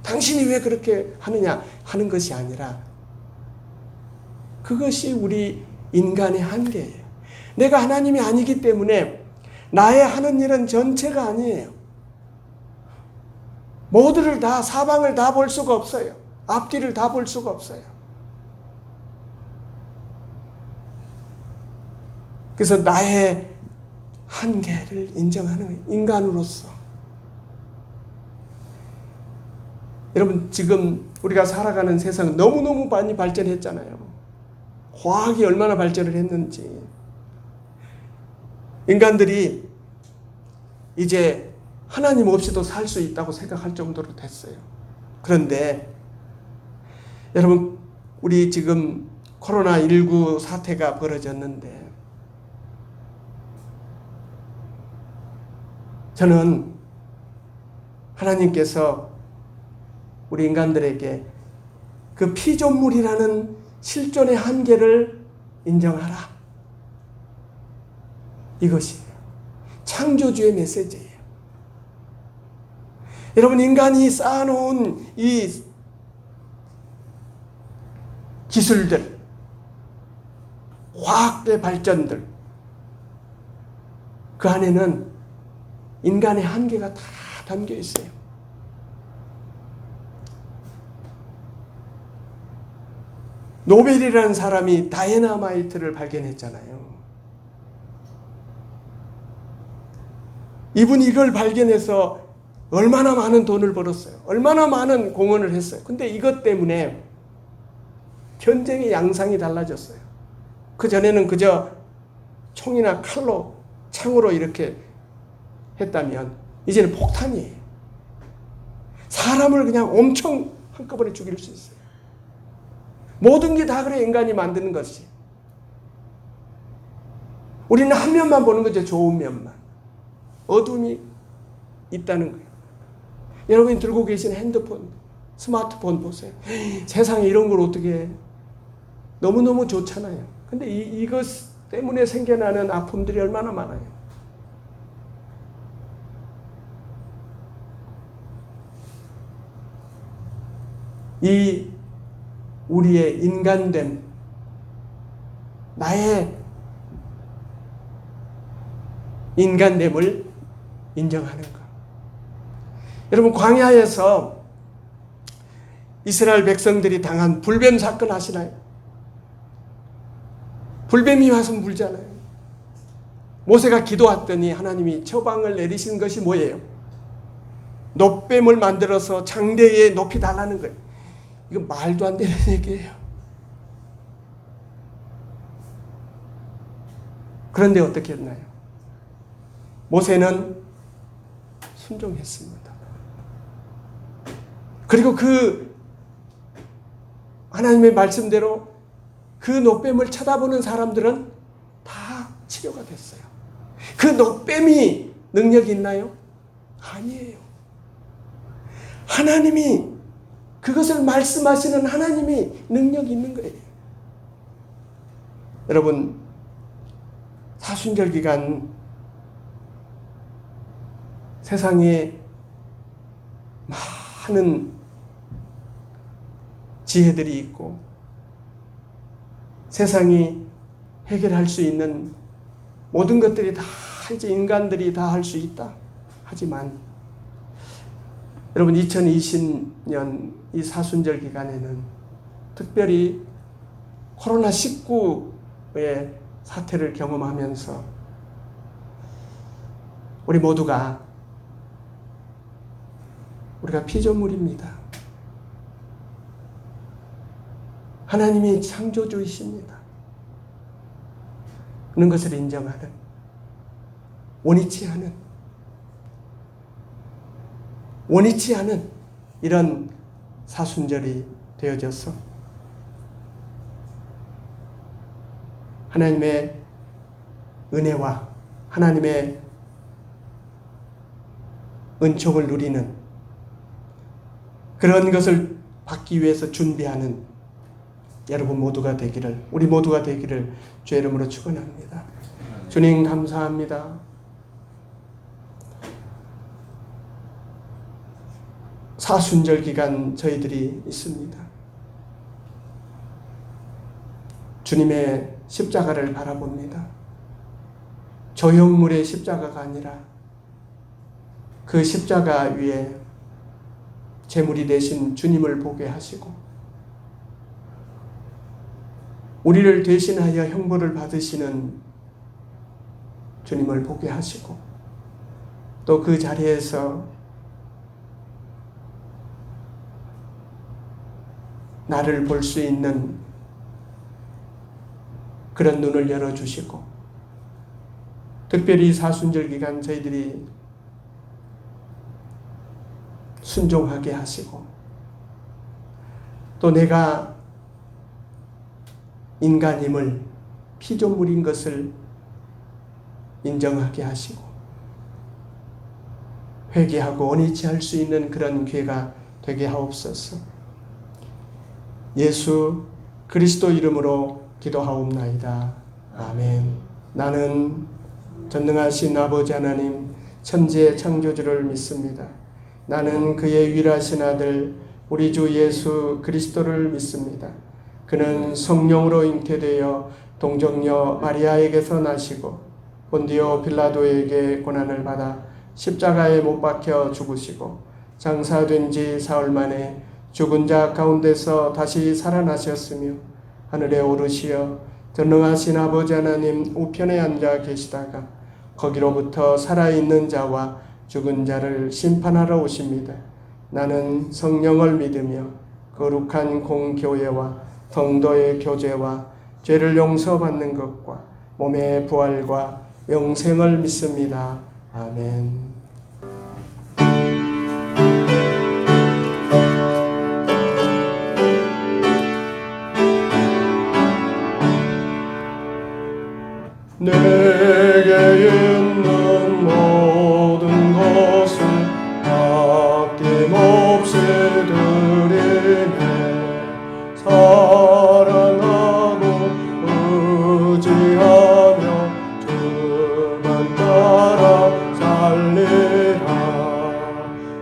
Speaker 1: 당신이 왜 그렇게 하느냐? 하는 것이 아니라 그것이 우리 인간의 한계예요. 내가 하나님이 아니기 때문에 나의 하는 일은 전체가 아니에요. 모두를 다, 사방을 다 볼 수가 없어요. 앞뒤를 다 볼 수가 없어요. 그래서 나의 한계를 인정하는 거예요. 인간으로서. 여러분, 지금 우리가 살아가는 세상은 너무너무 많이 발전했잖아요. 과학이 얼마나 발전을 했는지. 인간들이 이제 하나님 없이도 살 수 있다고 생각할 정도로 됐어요. 그런데 여러분, 우리 지금 코로나19 사태가 벌어졌는데 저는 하나님께서 우리 인간들에게 그 피조물이라는 실존의 한계를 인정하라. 이것이 창조주의 메시지예요. 여러분, 인간이 쌓아놓은 이 기술들, 화학의 발전들, 그 안에는 인간의 한계가 다 담겨 있어요. 노벨이라는 사람이 다이너마이트를 발견했잖아요. 이분이 이걸 발견해서 얼마나 많은 돈을 벌었어요. 얼마나 많은 공헌을 했어요. 근데 이것 때문에 전쟁의 양상이 달라졌어요. 그전에는 그저 총이나 칼로, 창으로 이렇게 했다면 이제는 폭탄이에요. 사람을 그냥 엄청 한꺼번에 죽일 수 있어요. 모든 게 다 그래, 인간이 만드는 것이. 우리는 한 면만 보는 거죠. 좋은 면만. 어둠이 있다는 거예요. 여러분이 들고 계신 핸드폰, 스마트폰 보세요. 세상에 이런 걸 어떻게 해? 너무너무 좋잖아요. 근데 이것 때문에 생겨나는 아픔들이 얼마나 많아요. 이 우리의 인간됨, 나의 인간됨을 인정하는 것. 여러분, 광야에서 이스라엘 백성들이 당한 불뱀 사건 아시나요? 불뱀이 와서 물잖아요. 모세가 기도했더니 하나님이 처방을 내리신 것이 뭐예요? 놋뱀을 만들어서 장대에 높이 달라는 거예요. 이거 말도 안 되는 얘기예요. 그런데 어떻게 했나요? 모세는 순종했습니다. 그리고 그 하나님의 말씀대로 그 놋뱀을 쳐다보는 사람들은 다 치료가 됐어요. 그 놋뱀이 능력이 있나요? 아니에요. 하나님이, 그것을 말씀하시는 하나님이 능력이 있는 거예요. 여러분, 사순절 기간 세상에 많은 지혜들이 있고 세상이 해결할 수 있는 모든 것들이 다 이제 인간들이 다 할 수 있다. 하지만 여러분, 2020년 이 사순절 기간에는 특별히 코로나19의 사태를 경험하면서 우리가 피조물입니다. 하나님이 창조주이십니다. 그런 것을 인정하는, 원위치 않은 이런 사순절이 되어져서 하나님의 은혜와 하나님의 은총을 누리는 그런 것을 받기 위해서 준비하는 여러분 모두가 되기를, 우리 모두가 되기를 주의 이름으로 축원합니다. 주님 감사합니다. 사순절 기간 저희들이 있습니다. 주님의 십자가를 바라봅니다. 조형물의 십자가가 아니라 그 십자가 위에 제물이 되신 주님을 보게 하시고 우리를 대신하여 형벌을 받으시는 주님을 보게 하시고 또 그 자리에서 나를 볼 수 있는 그런 눈을 열어주시고 특별히 사순절 기간 저희들이 순종하게 하시고 또 내가 인간임을 피조물인 것을 인정하게 하시고 회개하고 원위치 할 수 있는 그런 기회가 되게 하옵소서. 예수 그리스도 이름으로 기도하옵나이다. 아멘. 나는 전능하신 아버지 하나님 천지의 창조주를 믿습니다. 나는 그의 유일하신 아들 우리 주 예수 그리스도를 믿습니다. 그는 성령으로 잉태되어 동정녀 마리아에게서 나시고 본디오 빌라도에게 고난을 받아 십자가에 못 박혀 죽으시고 장사된 지 사흘 만에 죽은 자 가운데서 다시 살아나셨으며 하늘에 오르시어 전능하신 아버지 하나님 우편에 앉아 계시다가 거기로부터 살아있는 자와 죽은 자를 심판하러 오십니다. 나는 성령을 믿으며 거룩한 공교회와 성도의 교제와 죄를 용서받는 것과 몸의 부활과 영생을 믿습니다. 아멘. 내게 있는 모든 것을 아낌없이 드리네. 사랑하고 의지하며 주만 따라 살리라.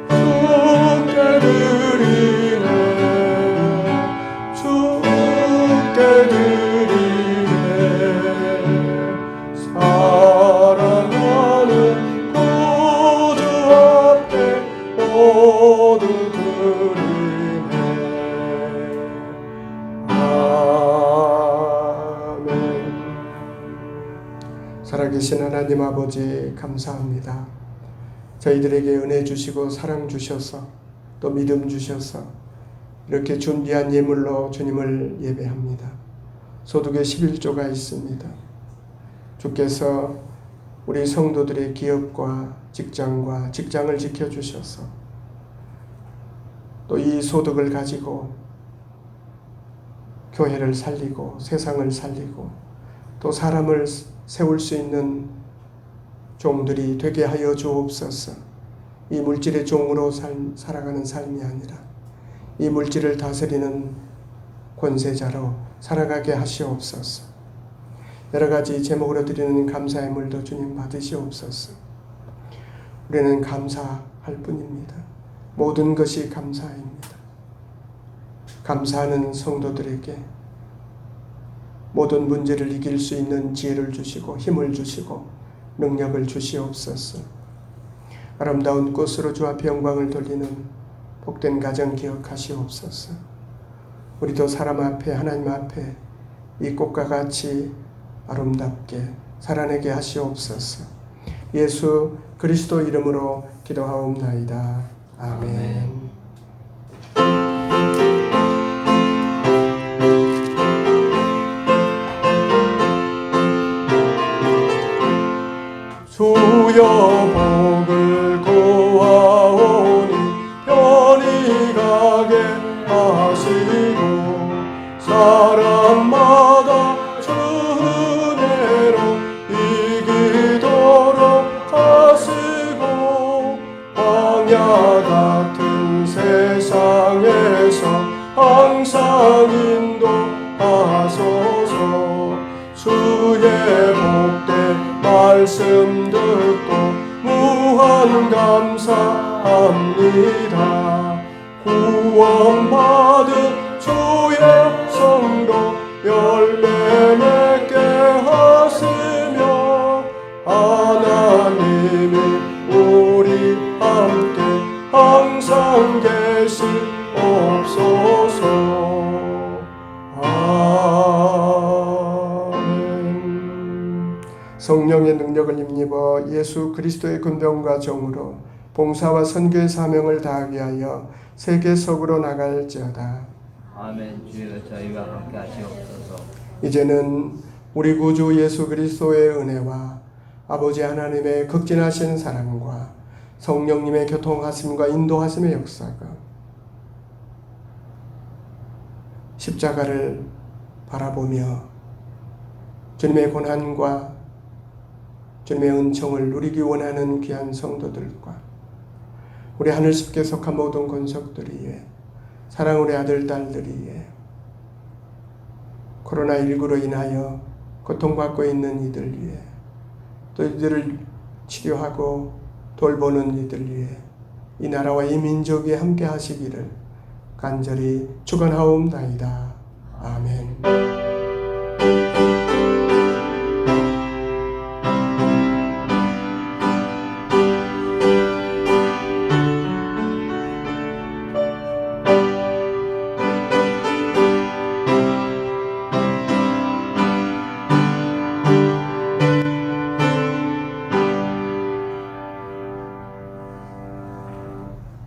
Speaker 1: 주께 드리네. 주께 드리네. 사랑하는 구주 앞에 모두 드리네. 아멘. 살아계신 하나님 아버지 감사합니다. 저희들에게 은혜 주시고 사랑 주셔서 또 믿음 주셔서 이렇게 준비한 예물로 주님을 예배합니다. 소득의 11조가 있습니다. 주께서 우리 성도들의 기업과 직장과 직장을 지켜주셔서 또 이 소득을 가지고 교회를 살리고 세상을 살리고 또 사람을 세울 수 있는 종들이 되게 하여 주옵소서. 이 물질의 종으로 살아가는 삶이 아니라 이 물질을 다스리는 권세자로 살아가게 하시옵소서. 여러 가지 제목으로 드리는 감사의 물도 주님 받으시옵소서. 우리는 감사할 뿐입니다. 모든 것이 감사입니다. 감사하는 성도들에게 모든 문제를 이길 수 있는 지혜를 주시고 힘을 주시고 능력을 주시옵소서. 아름다운 꽃으로 주 앞에 영광을 돌리는 복된 가정 기억하시옵소서. 우리도 사람 앞에 하나님 앞에 이 꽃과 같이 아름답게 살아내게 하시옵소서. 예수 그리스도 이름으로 기도하옵나이다. 아멘. 주여 복을 구하오니 편히 가게 하시고 사람마다 주 은혜로 이기도록 하시고 광야 같은 세상에서 항상 인도하소서. 주의 복된 말씀 듣고 무한 감사합니다. 구원받은 주의 성도 열매 맺게 하시며 하나님이 우리 함께 항상 계시옵소서. 아멘. 성령의 능력을 힘입어 예수 그리스도의 군병과 정으로 봉사와 선교의 사명을 다하게 하여 세계석으로 나갈지어다.
Speaker 2: 아멘. 주여 저희와 함께 하시옵소서.
Speaker 1: 이제는 우리 구주 예수 그리스도의 은혜와 아버지 하나님의 극진하신 사랑과 성령님의 교통하심과 인도하심의 역사가 십자가를 바라보며 주님의 고난과 주님의 은총을 누리기 원하는 귀한 성도들과 우리 하늘십계 속한 모든 권속들 위해 사랑 우리 아들 딸들 위해 코로나19로 인하여 고통받고 있는 이들 위해 또 이들을 치료하고 돌보는 이들 위해 이 나라와 이 민족이 함께 하시기를 간절히 축원하옵나이다. 아멘.